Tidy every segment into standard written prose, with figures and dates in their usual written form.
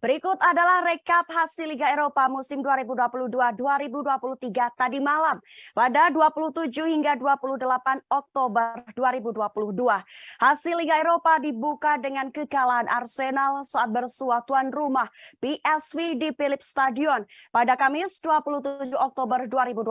Berikut adalah rekap hasil Liga Eropa musim 2022-2023 tadi malam pada 27 hingga 28 Oktober 2022. Hasil Liga Eropa dibuka dengan kekalahan Arsenal saat bersua tuan rumah PSV di Philips Stadion pada Kamis 27 Oktober 2022.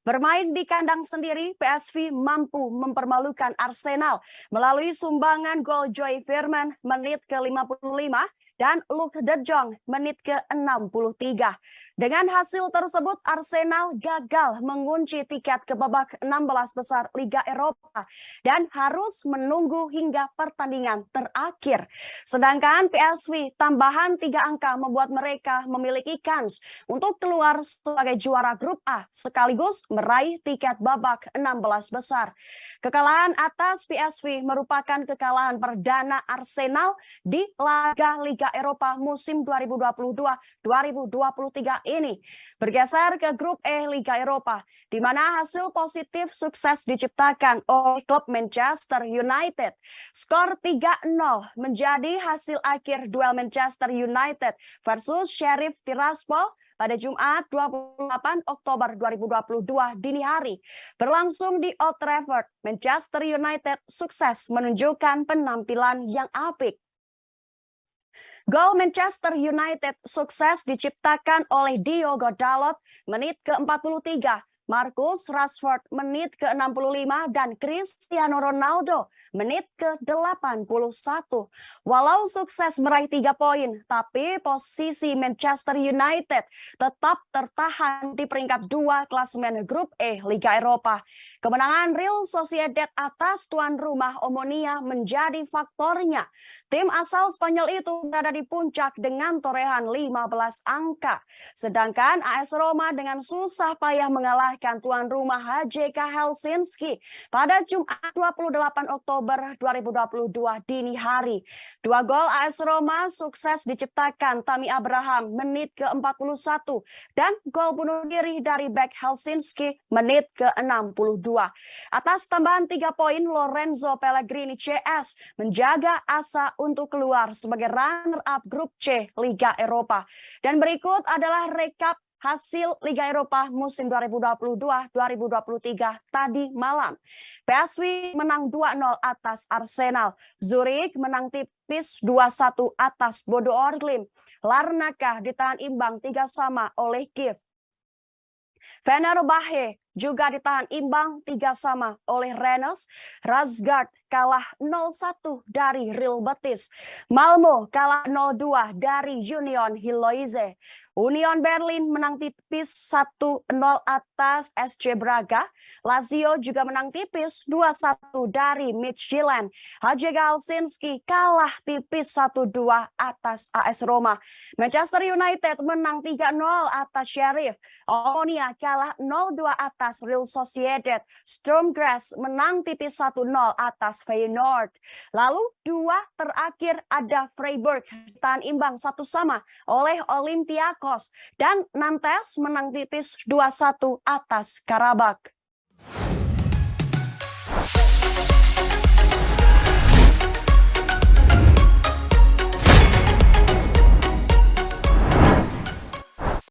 Bermain di kandang sendiri, PSV mampu mempermalukan Arsenal melalui sumbangan gol Joy Veerman menit ke-55 dan Luuk de Jong menit ke-63. Dengan hasil tersebut, Arsenal gagal mengunci tiket ke babak 16 besar Liga Eropa dan harus menunggu hingga pertandingan terakhir. Sedangkan PSV tambahan 3 angka membuat mereka memiliki kans untuk keluar sebagai juara grup A sekaligus meraih tiket babak 16 besar. Kekalahan atas PSV merupakan kekalahan perdana Arsenal di laga Liga Eropa musim 2022-2023 ini. Bergeser ke grup E Liga Eropa, di mana hasil positif sukses diciptakan oleh klub Manchester United. Skor 3-0 menjadi hasil akhir duel Manchester United versus Sheriff Tiraspol pada Jumat 28 Oktober 2022 dini hari. Berlangsung di Old Trafford, Manchester United sukses menunjukkan penampilan yang apik. Gol Manchester United sukses diciptakan oleh Diogo Dalot menit ke-43, Marcus Rashford menit ke-65, dan Cristiano Ronaldo menit ke-81. Walau sukses meraih 3 poin, tapi posisi Manchester United tetap tertahan di peringkat 2 klasemen grup E Liga Eropa. Kemenangan Real Sociedad atas tuan rumah Omonia menjadi faktornya. Tim asal Spanyol itu berada di puncak dengan torehan 15 angka. Sedangkan AS Roma dengan susah payah mengalahkan tuan rumah HJK Helsinki pada Jumat 28 Oktober 2022 dini hari. 2 gol AS Roma sukses diciptakan Tammy Abraham menit ke-41 dan gol bunuh diri dari bek Helsinki menit ke-62. Atas tambahan 3 poin, Lorenzo Pellegrini CS menjaga asa untuk keluar sebagai runner-up grup C Liga Eropa. Dan berikut adalah rekap hasil Liga Eropa musim 2022-2023 tadi malam. PSV menang 2-0 atas Arsenal. Zurich menang tipis 2-1 atas Bodo Glimt. Larnaca ditahan imbang 3-3 oleh Kiev. Fenerbahce juga ditahan imbang 3-3 oleh Rennes. Razgrad kalah 0-1 dari Real Betis. Malmo kalah 0-2 dari Union Hiloise. Union Berlin menang tipis 1-0 atas SC Braga. Lazio juga menang tipis 2-1 dari Midtjylland. HJK Helsinki kalah tipis 1-2 atas AS Roma. Manchester United menang 3-0 atas Sheriff. Omonia kalah 0-2 atas Real Sociedad. Sturm Graz menang tipis 1-0 atas Feyenoord. Lalu 2 terakhir ada Freiburg ditahan imbang 1-1 oleh Olympiakos. Dan Nantes menang tipis 2-1 atas Karabakh.